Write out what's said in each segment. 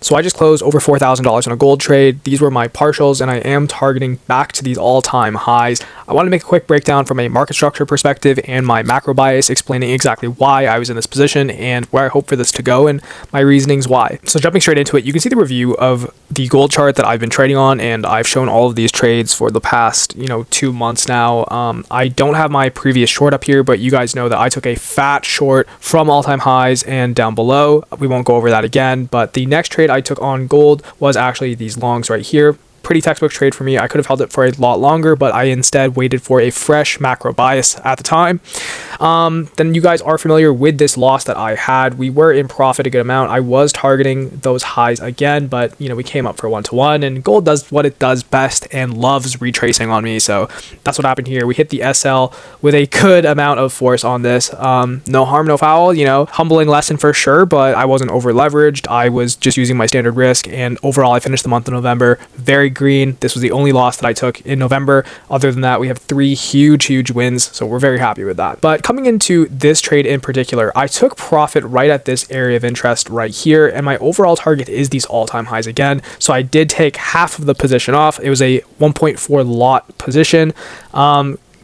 So I just closed over $4,000 on a gold trade. These were my partials, and I am targeting back to these all-time highs. I want to make a quick breakdown from a market structure perspective and my macro bias, explaining exactly why I was in this position and where I hope for this to go and my reasonings why. So jumping straight into it, you can see the review of the gold chart that I've been trading on, and I've shown all of these trades for the past 2 months now. I don't have my previous short up here, but you guys know that I took a fat short from all-time highs and down below. We won't go over that again, but the next trade I took on gold was actually these longs right here. Pretty textbook trade for me. I could have held it for a lot longer, but I instead waited for a fresh macro bias at the time. Then you guys are familiar with this loss that I had. We were in profit a good amount. I was targeting those highs again, but we came up for 1-to-1, and gold does what it does best and loves retracing on me. So that's what happened here. We hit the SL with a good amount of force on this. No harm, no foul. Humbling lesson for sure, but I wasn't over leveraged. I was just using my standard risk, and overall I finished the month of November very green. This was the only loss that I took in November. Other than that, we have 3 huge wins, so we're very happy with that. But coming into this trade in particular, I took profit right at this area of interest right here, and my overall target is these all-time highs again. So I did take half of the position off. It was a 1.4 lot position.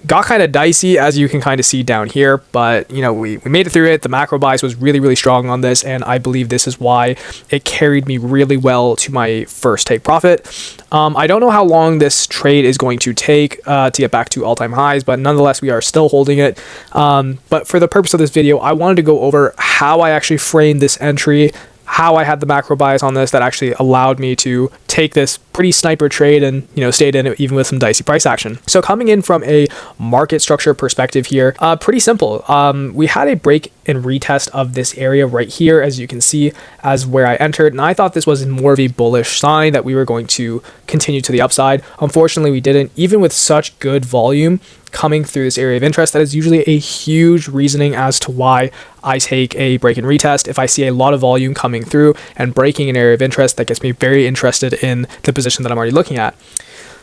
Got kind of dicey, as you can kind of see down here, but we made it through it. The macro bias was really strong on this, and I believe this is why it carried me really well to my first take profit. I don't know how long this trade is going to take to get back to all-time highs, but nonetheless we are still holding it. But for the purpose of this video, I wanted to go over how I actually framed this entry, how I had the macro bias on this that actually allowed me to take this pretty sniper trade and stayed in it even with some dicey price action. So coming in from a market structure perspective here, pretty simple. We had a break and retest of this area right here, as you can see, as where I entered, and I thought this was more of a bullish sign that we were going to continue to the upside. Unfortunately, we didn't, even with such good volume coming through this area of interest. That is usually a huge reasoning as to why I take a break and retest. If I see a lot of volume coming through and breaking an area of interest, that gets me very interested in the position that I'm already looking at.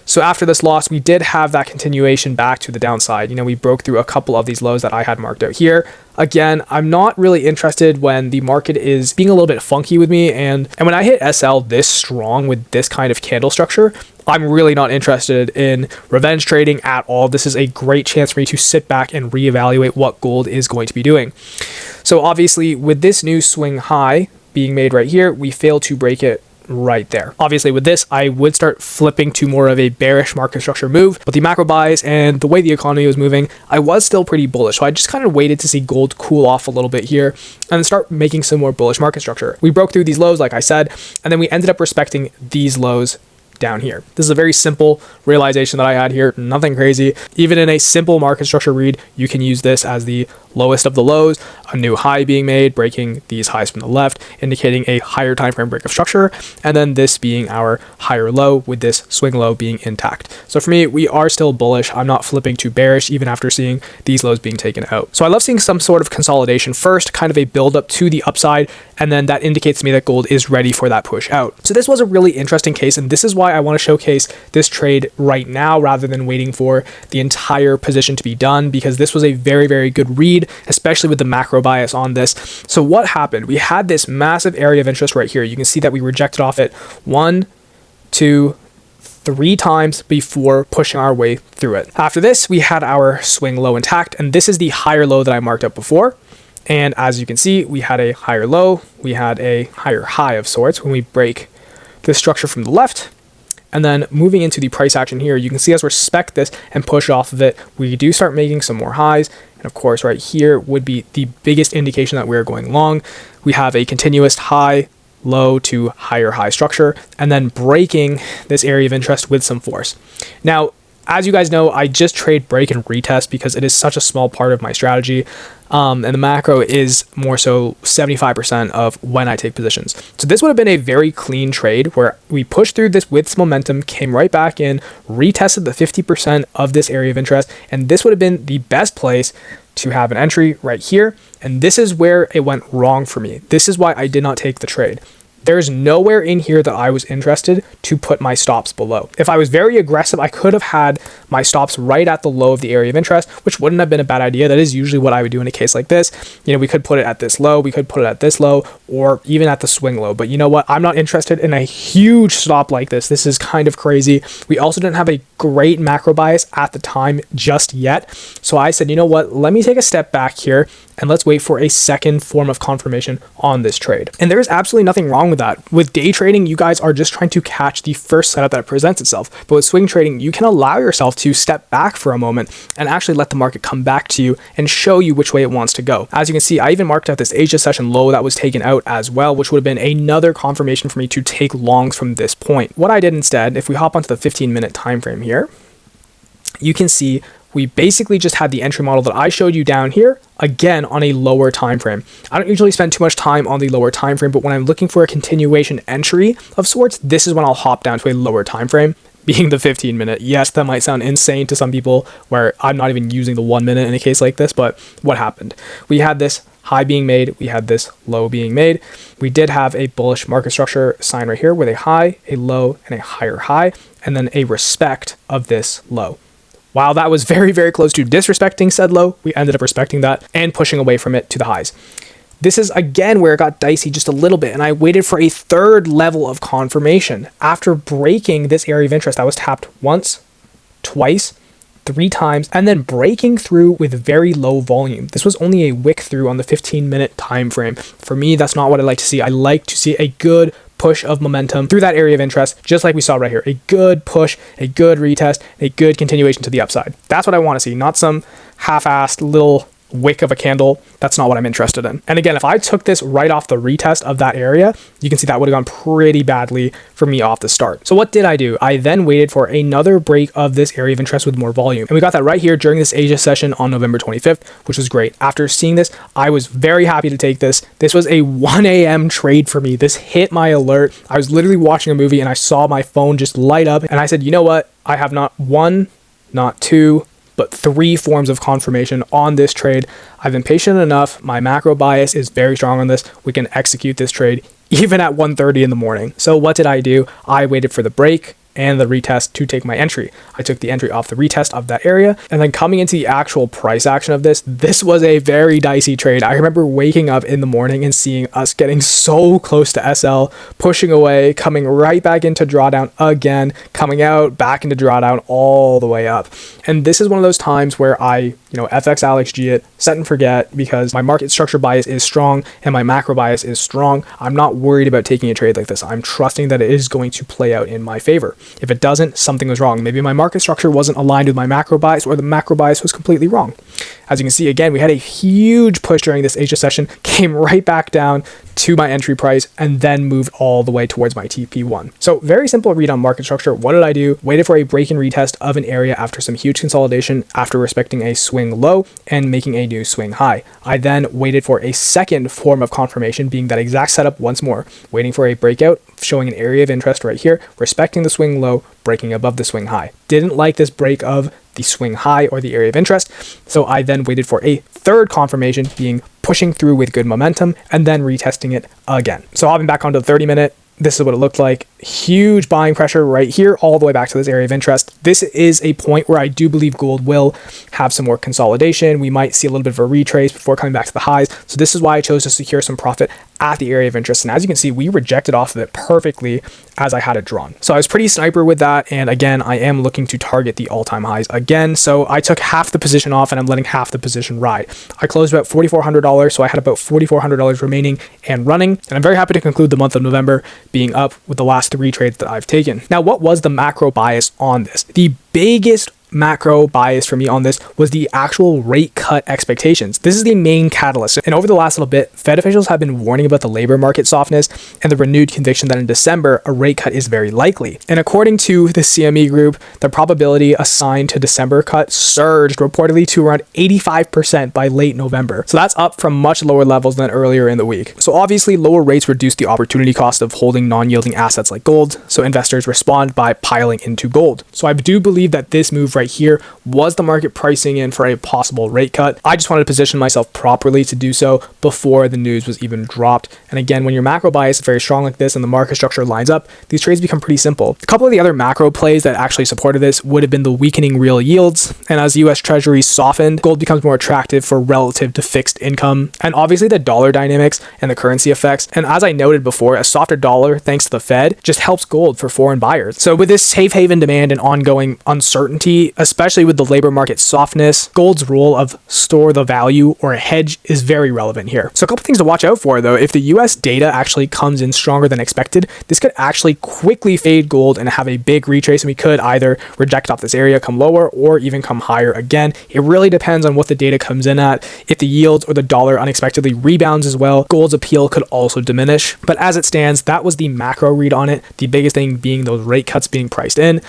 So after this loss, we did have that continuation back to the downside. We broke through a couple of these lows that I had marked out here. Again, I'm not really interested when the market is being a little bit funky with me, and when I hit SL this strong with this kind of candle structure, I'm really not interested in revenge trading at all. This is a great chance for me to sit back and reevaluate what gold is going to be doing. So obviously, with this new swing high being made right here, we failed to break it right there. Obviously with this, I would start flipping to more of a bearish market structure move, but the macro bias and the way the economy was moving, I was still pretty bullish. So I just kind of waited to see gold cool off a little bit here and start making some more bullish market structure. We broke through these lows, like I said, and then we ended up respecting these lows down here. This is a very simple realization that I had here, nothing crazy. Even in a simple market structure read, you can use this as the lowest of the lows, a new high being made, breaking these highs from the left, indicating a higher time frame break of structure, and then this being our higher low with this swing low being intact. So for me, we are still bullish. I'm not flipping to bearish even after seeing these lows being taken out. So I love seeing some sort of consolidation first, kind of a build up to the upside, and then that indicates to me that gold is ready for that push out. So this was a really interesting case, and this is why I want to showcase this trade right now rather than waiting for the entire position to be done, because this was a very good read, especially with the macro bias on this. So what happened? We had this massive area of interest right here. You can see that we rejected off it 1, 2, 3 times before pushing our way through it. After this, we had our swing low intact, and this is the higher low that I marked up before. And as you can see, we had a higher low, we had a higher high of sorts when we break this structure from the left. And then moving into the price action here, you can see as we respect this and push off of it, we do start making some more highs. And of course, right here would be the biggest indication that we're going long. We have a continuous high, low to higher high structure, and then breaking this area of interest with some force. Now, as you guys know, I just trade break and retest because it is such a small part of my strategy. And the macro is more so 75% of when I take positions. So this would have been a very clean trade where we pushed through this with some momentum, came right back in, retested the 50% of this area of interest, and this would have been the best place to have an entry right here. And this is where it went wrong for me. This is why I did not take the trade. There's nowhere in here that I was interested to put my stops below. If I was very aggressive, I could have had my stops right at the low of the area of interest, which wouldn't have been a bad idea. That is usually what I would do in a case like this. We could put it at this low, we could put it at this low, or even at the swing low. But you know what? I'm not interested in a huge stop like this. This is kind of crazy. We also didn't have a great macro bias at the time just yet. So I said, you know what? Let me take a step back here and let's wait for a second form of confirmation on this trade. And there's absolutely nothing wrong with that. With day trading, you guys are just trying to catch the first setup that presents itself. But with swing trading, you can allow yourself to step back for a moment and actually let the market come back to you and show you which way it wants to go. As you can see, I even marked out this Asia session low that was taken out as well, which would have been another confirmation for me to take longs from this point. What I did instead, if we hop onto the 15-minute time frame here, you can see we basically just had the entry model that I showed you down here, again on a lower time frame. I don't usually spend too much time on the lower time frame, but when I'm looking for a continuation entry of sorts, this is when I'll hop down to a lower time frame, being the 15-minute. Yes, that might sound insane to some people where I'm not even using the 1 minute in a case like this, but what happened? We had this high being made, we had this low being made. We did have a bullish market structure sign right here with a high, a low, and a higher high, and then a respect of this low. While that was very, very close to disrespecting said low, we ended up respecting that and pushing away from it to the highs. This is again where it got dicey just a little bit, and I waited for a third level of confirmation. After breaking this area of interest that was tapped once, twice, 3 times, and then breaking through with very low volume. This was only a wick through on the 15-minute time frame. For me, that's not what I like to see. I like to see a good push of momentum through that area of interest, just like we saw right here. A good push, a good retest, a good continuation to the upside. That's what I want to see, not some half-assed little wick of a candle. That's not what I'm interested in. And again, if I took this right off the retest of that area, you can see that would have gone pretty badly for me off the start. So what did I do? I then waited for another break of this area of interest with more volume. And we got that right here during this Asia session on November 25th, which was great. After seeing this, I was very happy to take this. This was a 1 a.m. trade for me. This hit my alert. I was literally watching a movie and I saw my phone just light up. And I said, you know what? I have not 1, not 2, but 3 forms of confirmation on this trade. I've been patient enough. My macro bias is very strong on this. We can execute this trade even at 1:30 in the morning. So what did I do? I waited for the break and the retest to take my entry. I took the entry off the retest of that area, and then coming into the actual price action of this was a very dicey trade. I remember waking up in the morning and seeing us getting so close to SL, pushing away, coming right back into drawdown again, coming out, back into drawdown, all the way up. And this is one of those times where I, FX Alex G it, set and forget, because my market structure bias is strong and my macro bias is strong. I'm not worried about taking a trade like this. I'm trusting that it is going to play out in my favor. If it doesn't, something was wrong. Maybe my market structure wasn't aligned with my macro bias, or the macro bias was completely wrong. As you can see, again, we had a huge push during this Asia session, came right back down to my entry price, and then moved all the way towards my TP1. So very simple read on market structure. What did I do? Waited for a break and retest of an area after some huge consolidation, after respecting a swing low and making a new swing high. I then waited for a second form of confirmation, being that exact setup once more, waiting for a breakout, showing an area of interest right here, respecting the swing low, breaking above the swing high. Didn't like this break of the swing high or the area of interest, so I then waited for a third confirmation, being pushing through with good momentum and then retesting it again. So hopping back onto the 30-minute, this is what it looked like. Huge buying pressure right here, all the way back to this area of interest. This is a point where I do believe gold will have some more consolidation. We might see a little bit of a retrace before coming back to the highs. So this is why I chose to secure some profit at the area of interest. And as you can see, we rejected off of it perfectly as I had it drawn. So I was pretty sniper with that. And again, I am looking to target the all-time highs again. So I took half the position off and I'm letting half the position ride. I closed about $4,400. So I had about $4,400 remaining and running. And I'm very happy to conclude the month of November being up with the last 3 trades that I've taken. Now, what was the macro bias on this? The biggest macro bias for me on this was the actual rate cut expectations. This is the main catalyst. And over the last little bit, Fed officials have been warning about the labor market softness and the renewed conviction that in December, a rate cut is very likely. And according to the CME group, the probability assigned to December cut surged reportedly to around 85% by late November. So that's up from much lower levels than earlier in the week. So obviously lower rates reduce the opportunity cost of holding non-yielding assets like gold. So investors respond by piling into gold. So I do believe that this move right right here. Was the market pricing in for a possible rate cut? I just wanted to position myself properly to do so before the news was even dropped. And again, when your macro bias is very strong like this and the market structure lines up, these trades become pretty simple. A couple of the other macro plays that actually supported this would have been the weakening real yields. And as US Treasuries softened, gold becomes more attractive for relative to fixed income. And obviously the dollar dynamics and the currency effects. And as I noted before, a softer dollar, thanks to the Fed, just helps gold for foreign buyers. So with this safe haven demand and ongoing uncertainty, especially with the labor market softness, gold's role of store the value or a hedge is very relevant here. So a couple things to watch out for though. If the US data actually comes in stronger than expected, this could actually quickly fade gold and have a big retrace, and we could either reject off this area, come lower, or even come higher again. It really depends on what the data comes in at. If the yields or the dollar unexpectedly rebounds as well, gold's appeal could also diminish. But as it stands, that was the macro read on it. The biggest thing being those rate cuts being priced in.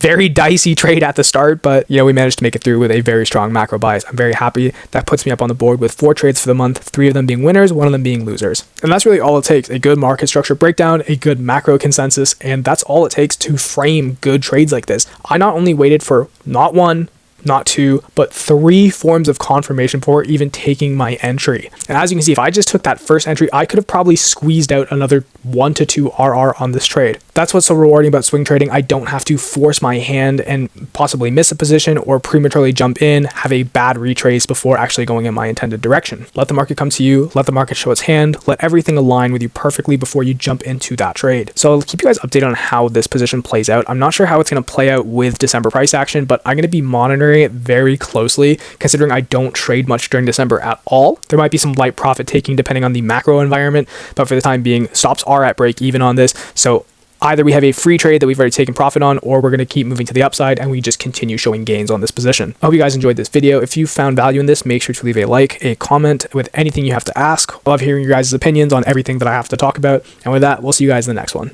Very dicey trade at the start, but we managed to make it through with a very strong macro bias. I'm very happy. That puts me up on the board with 4 trades for the month, 3 of them being winners, 1 of them being losers. And that's really all it takes. A good market structure breakdown, a good macro consensus, and that's all it takes to frame good trades like this. I not only waited for not 1, not 2, but 3 forms of confirmation before even taking my entry. And as you can see, if I just took that first entry, I could have probably squeezed out another 1 to 2 RR on this trade. That's what's so rewarding about swing trading. I don't have to force my hand and possibly miss a position or prematurely jump in, have a bad retrace before actually going in my intended direction. Let the market come to you, let the market show its hand, let everything align with you perfectly before you jump into that trade. So I'll keep you guys updated on how this position plays out. I'm not sure how it's going to play out with December price action, but I'm going to be monitoring it very closely, considering I don't trade much during December at all. There might be some light profit taking depending on the macro environment, but for the time being, stops are at break even on this. So either we have a free trade that we've already taken profit on, or we're going to keep moving to the upside and we just continue showing gains on this position. I hope you guys enjoyed this video. If you found value in this, make sure to leave a like, a comment with anything you have to ask. I love hearing your guys' opinions on everything that I have to talk about. And with that, we'll see you guys in the next one.